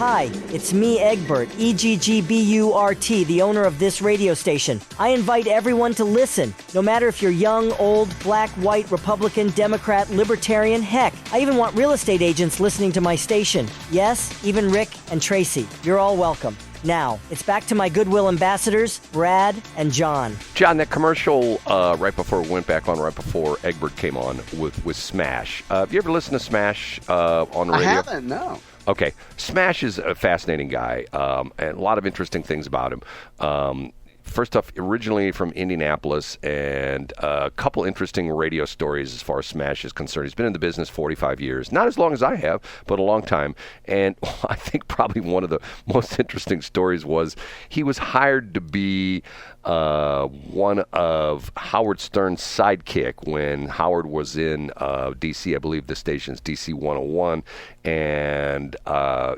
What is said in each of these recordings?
Hi, it's me, Egbert, Egggburt, the owner of this radio station. I invite everyone to listen, no matter if you're young, old, black, white, Republican, Democrat, Libertarian, heck, I even want real estate agents listening to my station. Yes, even Rick and Tracy. You're all welcome. Now, it's back to my Goodwill ambassadors, Brad and John. John, that commercial right before Egbert came on with Smash. Have you ever listened to Smash on the radio? I haven't, no. Okay. Smash is a fascinating guy, and a lot of interesting things about him. First off, originally from Indianapolis, and a couple interesting radio stories as far as Smash is concerned. He's been in the business 45 years. Not as long as I have, but a long time. And I think probably one of the most interesting stories was he was hired to be one of Howard Stern's sidekick when Howard was in D.C., I believe the station's D.C. 101, and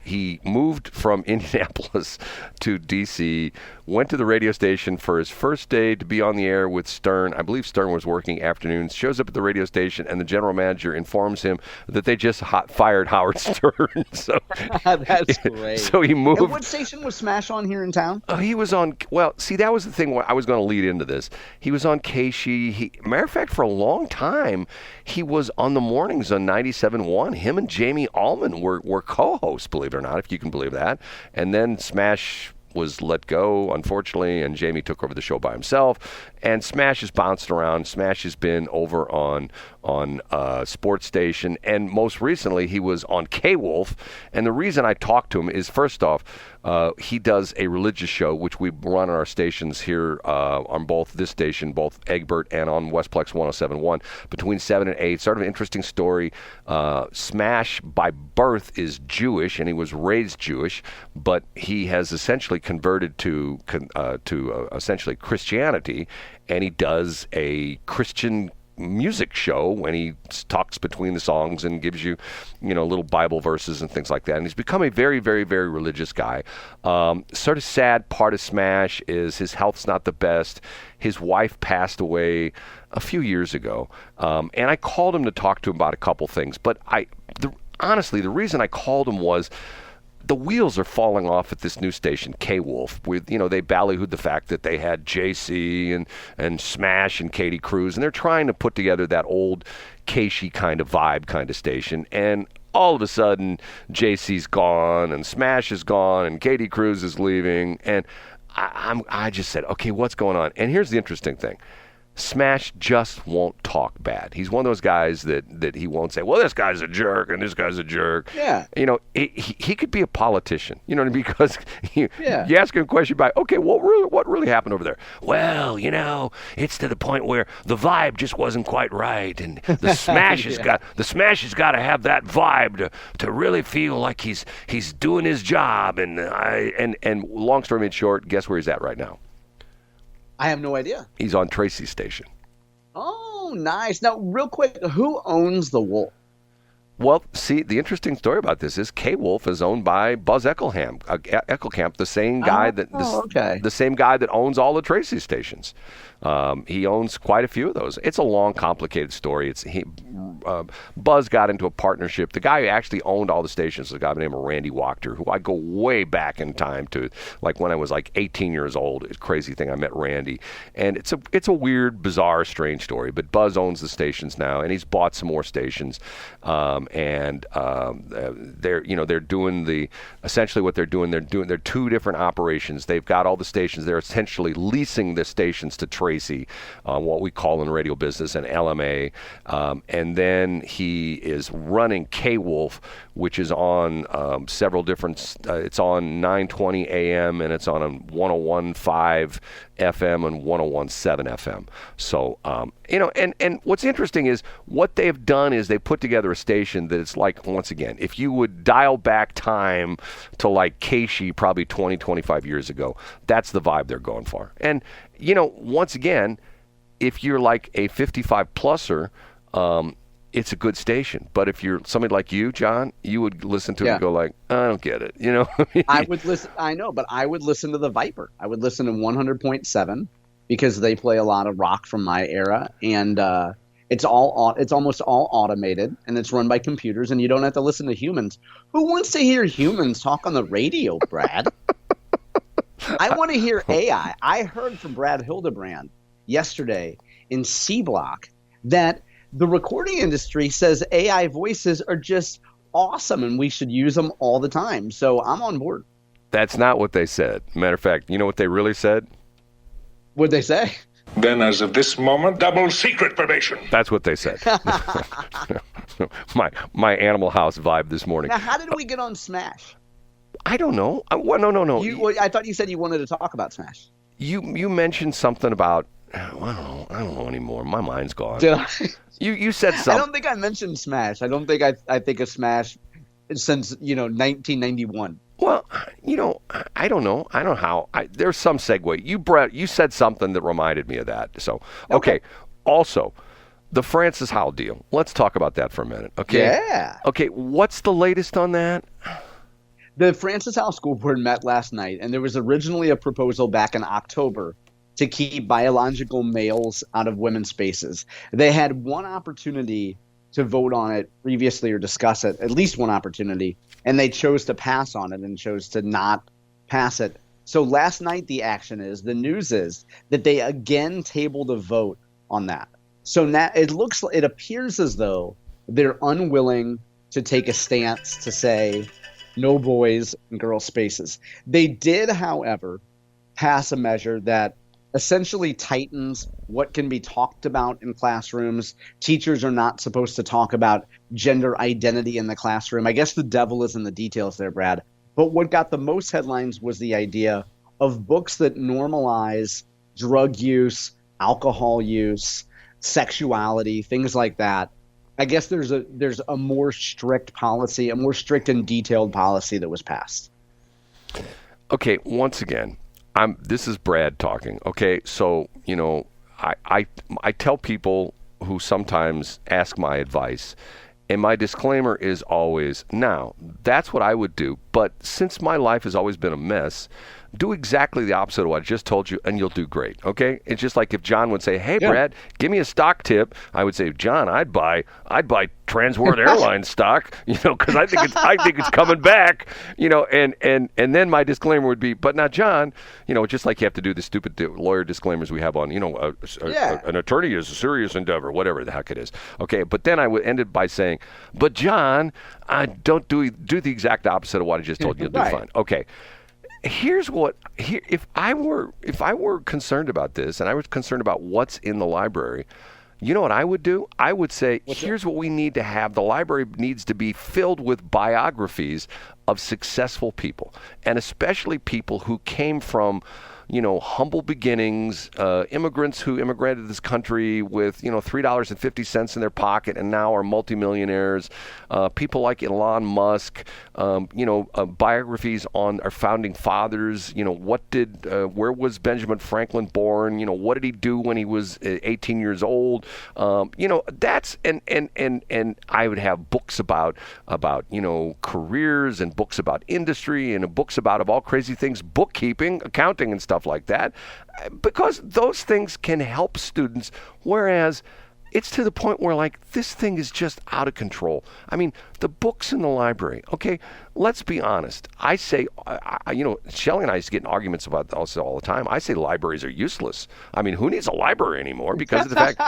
he moved from Indianapolis to D.C., went to the radio station for his first day to be on the air with Stern. I believe Stern was working afternoons, shows up at the radio station, and the general manager informs him that they just fired Howard Stern. So that's great. So he moved. And what station was Smash on here in town? He was on, well, see, that was the thing where I was going to lead into this. He was on KSHE. Matter of fact, for a long time, he was on the mornings on 97.1. Him and Jamie Allman were co-hosts, believe it or not, if you can believe that. And then Smash was let go, unfortunately, and Jamie took over the show by himself. And Smash has bounced around. Smash has been over on Sports Station, and most recently he was on K-Wulf. And the reason I talked to him is, first off, he does a religious show, which we run on our stations here on both this station, both Egbert and on Westplex 107.1, between 7 and 8. Sort of an interesting story. Smash, by birth, is Jewish, and he was raised Jewish, but he has essentially converted to essentially Christianity, and he does a Christian music show when he talks between the songs and gives you, little Bible verses and things like that. And he's become a very, very, very religious guy. Sort of sad part of Smash is his health's not the best. His wife passed away a few years ago, and I called him to talk to him about a couple things. But honestly, the reason I called him was the wheels are falling off at this new station, K-Wulf. They ballyhooed the fact that they had JC and Smash and Katie Cruz, and they're trying to put together that old KSHE kind of vibe kind of station. And all of a sudden, JC's gone, and Smash is gone, and Katie Cruz is leaving. And I just said, okay, what's going on? And here's the interesting thing. Smash just won't talk bad. He's one of those guys that he won't say, well, this guy's a jerk and this guy's a jerk. Yeah. He could be a politician, because you ask him a question about, okay, what really happened over there? Well, it's to the point where the vibe just wasn't quite right, and the Smash has got to have that vibe to really feel like he's doing his job. And long story made short, guess where he's at right now? I have no idea. He's on Tracy's station. Oh, nice. Now, real quick, who owns the Wolf? Well, see, the interesting story about this is K-Wulf is owned by Buzz Eckelkamp, the same guy the same guy that owns all the Tracy stations. He owns quite a few of those. It's a long, complicated story. Buzz got into a partnership. The guy who actually owned all the stations was a guy by the name of Randy Wachter, who I go way back in time to, like when I was like 18 years old. It's a crazy thing. I met Randy, and it's a weird, bizarre, strange story. But Buzz owns the stations now, and he's bought some more stations. They're doing essentially what they're doing. They're two different operations. They've got all the stations. They're essentially leasing the stations to Tracy, what we call in the radio business an LMA, and then he is running K-Wulf, which is on several different. It's on 920 AM and it's on 101.5 FM and 101.7 FM. So and what's interesting is what they've done is they put together a station that it's like, once again, if you would dial back time to like KSHE probably 20, 25 years ago, that's the vibe they're going for. And once again, if you're like a 55-pluser, it's a good station. But if you're somebody like you, John, you would listen to it and go like, I don't get it. I would listen. I know, but I would listen to the Viper. I would listen to 100.7 because they play a lot of rock from my era. And It's almost all automated, and it's run by computers, and you don't have to listen to humans. Who wants to hear humans talk on the radio, Brad? I want to hear AI. I heard from Brad Hildebrand yesterday in C Block that the recording industry says AI voices are just awesome and we should use them all the time. So I'm on board. That's not what they said. Matter of fact, you know what they really said? What'd they say? Then, as of this moment, double secret probation. That's what they said. my Animal House vibe this morning. Now, how did we get on Smash? I don't know. No. I thought you said you wanted to talk about Smash. You mentioned something about, I don't know anymore. My mind's gone. Did I? You said something. I don't think I mentioned Smash. I don't think I think of Smash since 1991. Well, I don't know. I don't know how. There's some segue. You said something that reminded me of that. So, okay. Also, the Francis Howell deal. Let's talk about that for a minute. Okay. Yeah. Okay. What's the latest on that? The Francis Howell School Board met last night, and there was originally a proposal back in October to keep biological males out of women's spaces. They had one opportunity to vote on it previously or discuss it, at least one opportunity, and they chose to pass on it and chose to not pass it. So last night the news is that they again tabled a vote on that. So now it appears as though they're unwilling to take a stance to say no boys and girls spaces. They did, however, pass a measure that essentially tightens what can be talked about in classrooms. Teachers are not supposed to talk about gender identity in the classroom. I guess the devil is in the details there, Brad. But what got the most headlines was the idea of books that normalize drug use, alcohol use, sexuality, things like that. I guess there's a more strict policy, a more strict and detailed policy that was passed. Okay, once again, this is Brad talking. Okay, so I tell people who sometimes ask my advice, and my disclaimer is always, now, that's what I would do, but since my life has always been a mess, do exactly the opposite of what I just told you, and you'll do great, okay? It's just like if John would say, hey, Brad, give me a stock tip, I would say, John, I'd buy Transworld Airlines stock, because I think it's coming back, and then my disclaimer would be, but now, John, just like you have to do the stupid lawyer disclaimers we have on, an attorney is a serious endeavor, whatever the heck it is, okay? But then I would end it by saying, but John, I don't do the exact opposite of what I just told you, you'll do fine, okay? If I were concerned about this, and I was concerned about what's in the library, you know what I would do? I would say, here's what we need to have. The library needs to be filled with biographies of successful people, and especially people who came from humble beginnings, immigrants who immigrated to this country with, $3.50 in their pocket and now are multimillionaires, people like Elon Musk, biographies on our founding fathers, where was Benjamin Franklin born, what did he do when he was 18 years old, that's, and I would have books about careers and books about industry and books about, of all crazy things, bookkeeping, accounting and stuff like that, because those things can help students, whereas it's to the point where this thing is just out of control. I mean, the books in the library, okay, let's be honest. I say, Shelley and I used to get in arguments about this all the time. I say libraries are useless. I mean, who needs a library anymore because of the fact,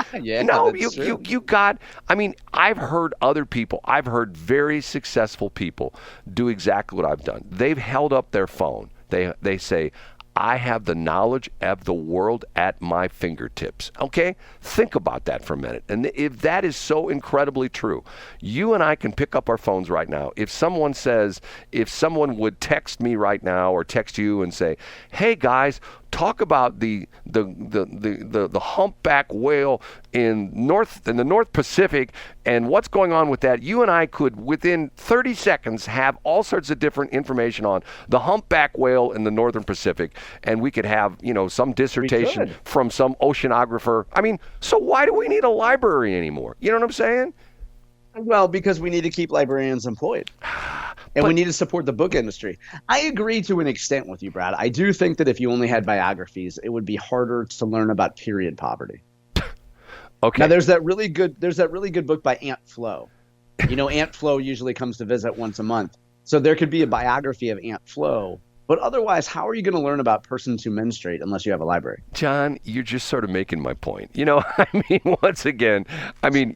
I've heard other people, I've heard very successful people do exactly what I've done. They've held up their phone. They say, I have the knowledge of the world at my fingertips. Okay? Think about that for a minute. And if that is so incredibly true, you and I can pick up our phones right now. If someone would text me right now or text you and say, hey guys, talk about the humpback whale in the North Pacific and what's going on with that, you and I could, within 30 seconds, have all sorts of different information on the humpback whale in the Northern Pacific, and we could have, some dissertation from some oceanographer. I mean, so why do we need a library anymore? You know what I'm saying? Well, because we need to keep librarians employed. And we need to support the book industry. I agree to an extent with you, Brad. I do think that if you only had biographies, it would be harder to learn about period poverty. Okay. Now there's that really good book by Aunt Flo. Aunt Flo usually comes to visit once a month. So there could be a biography of Aunt Flo. But otherwise, how are you going to learn about persons who menstruate unless you have a library? John, you're just sort of making my point. I mean, once again,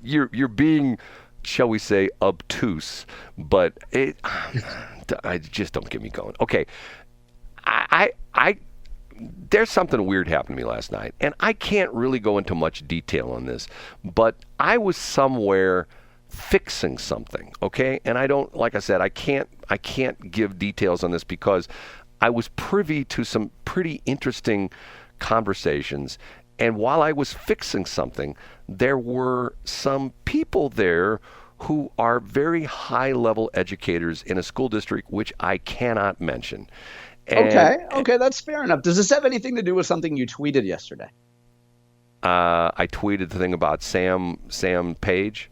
you're being, shall we say, obtuse, but I just don't get me going. Okay, I there's something weird happened to me last night, and I can't really go into much detail on this, but I was somewhere fixing something, okay? And I don't, like I said, I can't give details on this because I was privy to some pretty interesting conversations. And while I was fixing something, there were some people there who are very high-level educators in a school district which I cannot mention. Okay, that's fair enough. Does this have anything to do with something you tweeted yesterday? I tweeted the thing about Sam Page.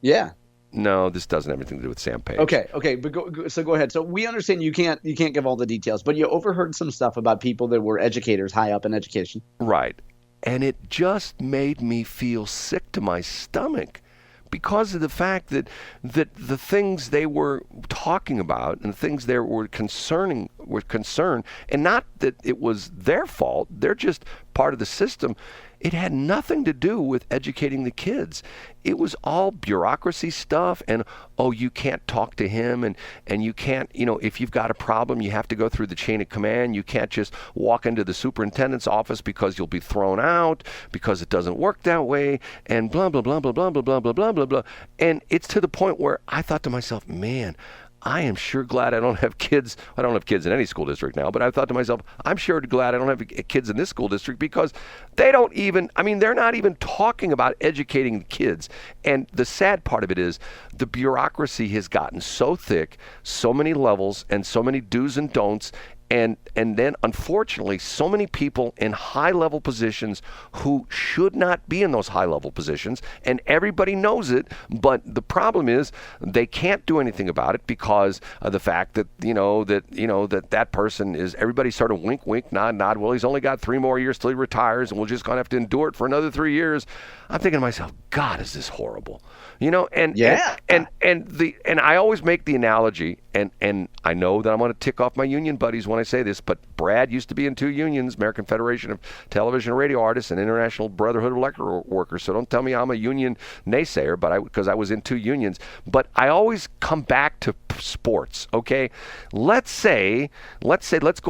Yeah. No, this doesn't have anything to do with Sam Page. Okay, but go ahead. So we understand you can't give all the details, but you overheard some stuff about people that were educators high up in education. Right. And it just made me feel sick to my stomach because of the fact that the things they were talking about and the things they were concerned, and not that it was their fault, they're just part of the system. It had nothing to do with educating the kids. It was all bureaucracy stuff and, you can't talk to him and you can't, if you've got a problem, you have to go through the chain of command. You can't just walk into the superintendent's office because you'll be thrown out because it doesn't work that way and blah, blah, blah, blah, blah, blah, blah, blah, blah, blah, blah. And it's to the point where I thought to myself, man, I am sure glad I don't have kids. I don't have kids in any school district now, but I thought to myself, I'm sure glad I don't have kids in this school district because they're not even talking about educating the kids. And the sad part of it is the bureaucracy has gotten so thick, so many levels and so many do's and don'ts. And then, unfortunately, so many people in high-level positions who should not be in those high-level positions, and everybody knows it, but the problem is they can't do anything about it because of the fact that, that person is, everybody sort of wink, wink, nod, nod, well, he's only got 3 more years till he retires, and we're just going to have to endure it for another 3 years. I'm thinking to myself, God, is this horrible? And I always make the analogy, and I know that I'm going to tick off my union buddies when I say this, but Brad used to be in 2 unions, American Federation of Television and Radio Artists and International Brotherhood of Electrical Workers. So don't tell me I'm a union naysayer, because I was in 2 unions. But I always come back to sports, okay? Let's go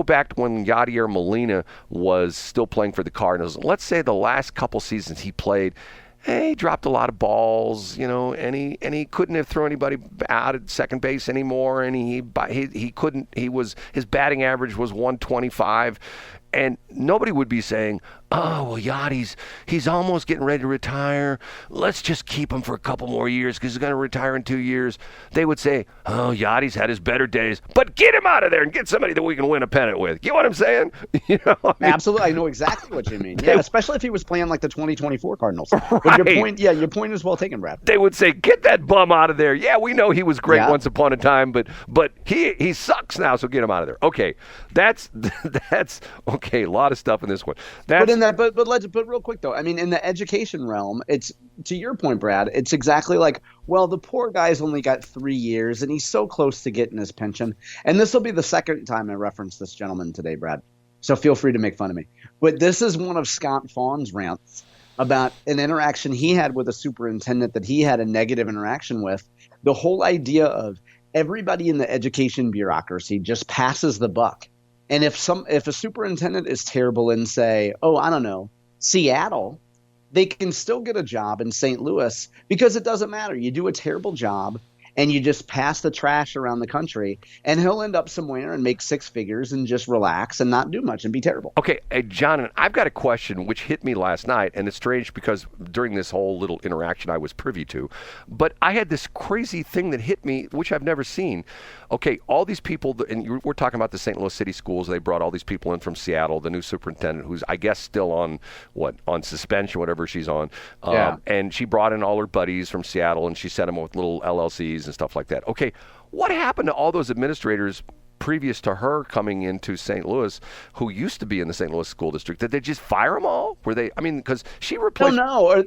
back to when Yadier Molina was still playing for the Cardinals. Let's say the last couple seasons he played, he dropped a lot of balls, and he couldn't have thrown anybody out at second base anymore, and he couldn't. His batting average was 125, and nobody would be saying, "Oh, well, Yachty's he's almost getting ready to retire. Let's just keep him for a couple more years because he's going to retire in 2 years." They would say, "Oh, Yachty's had his better days, but get him out of there and get somebody that we can win a pennant with." You know what I'm saying? Absolutely, I know exactly what you mean. Yeah, especially if he was playing like the 2024 Cardinals. Right. But your point is well taken, Brad. They would say, "Get that bum out of there." Yeah, we know he was great once upon a time, but he sucks now, so get him out of there. Okay, that's okay. A lot of stuff in this one. But real quick though, I mean, in the education realm, it's to your point, Brad. It's exactly like, well, the poor guy's only got 3 years, and he's so close to getting his pension. And this will be the second time I reference this gentleman today, Brad. So feel free to make fun of me. But this is one of Scott Fawn's rants about an interaction he had with a superintendent that he had a negative interaction with. The whole idea of everybody in the education bureaucracy just passes the buck. And if a superintendent is terrible in, say, I don't know, Seattle, they can still get a job in St. Louis because it doesn't matter. You do a terrible job and you just pass the trash around the country, and he'll end up somewhere and make 6 figures and just relax and not do much and be terrible. Okay, John, I've got a question which hit me last night, and it's strange because during this whole little interaction I was privy to, but I had this crazy thing that hit me, which I've never seen. Okay, all these people, and we're talking about the St. Louis City Schools, they brought all these people in from Seattle, the new superintendent, who's, I guess, still on suspension, whatever she's on. And she brought in all her buddies from Seattle, and she set them with little LLCs and stuff like that. Okay, what happened to all those administrators previous to her coming into St. Louis, who used to be in the St. Louis school district? Did they just fire them all? Were they? I mean, because she replaced. No,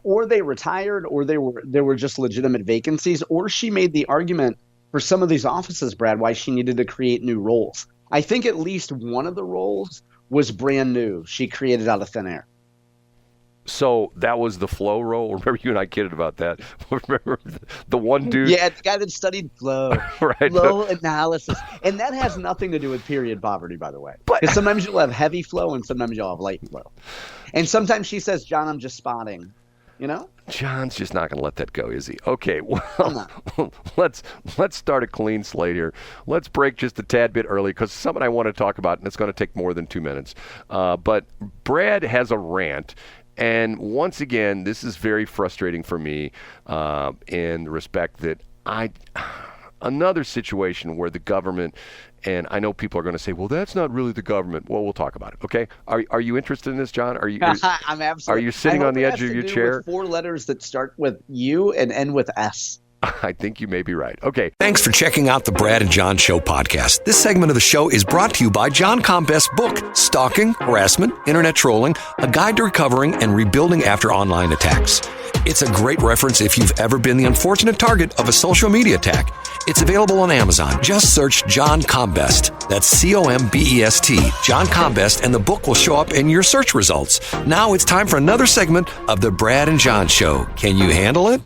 or they retired, or there were just legitimate vacancies, or she made the argument for some of these offices, Brad, why she needed to create new roles. I think at least one of the roles was brand new. She created out of thin air. So that was the flow role. Remember, you and I kidded about that. Remember the one dude? Yeah, the guy that studied flow, right? Flow analysis, and that has nothing to do with period poverty, by the way. Because sometimes you'll have heavy flow, and sometimes you'll have light flow, and sometimes she says, "John, I'm just spotting," you know. John's just not going to let that go, is he? Okay, well, let's start a clean slate here. Let's break just a tad bit early because something I want to talk about, and it's going to take more than 2 minutes. But Brad has a rant. And once again, this is very frustrating for me in the respect that another situation where the government, and I know people are going to say, well, that's not really the government. Well, we'll talk about it, okay? Are you interested in this, John? I'm absolutely. Are you sitting on the edge of your chair? With 4 letters that start with U and end with S. I think you may be right. Okay. Thanks for checking out the Brad and John Show podcast. This segment of the show is brought to you by John Combest's book, Stalking, Harassment, Internet Trolling, A Guide to Recovering and Rebuilding After Online Attacks. It's a great reference if you've ever been the unfortunate target of a social media attack. It's available on Amazon. Just search John Combest. That's Combest, John Combest, and the book will show up in your search results. Now it's time for another segment of the Brad and John Show. Can you handle it?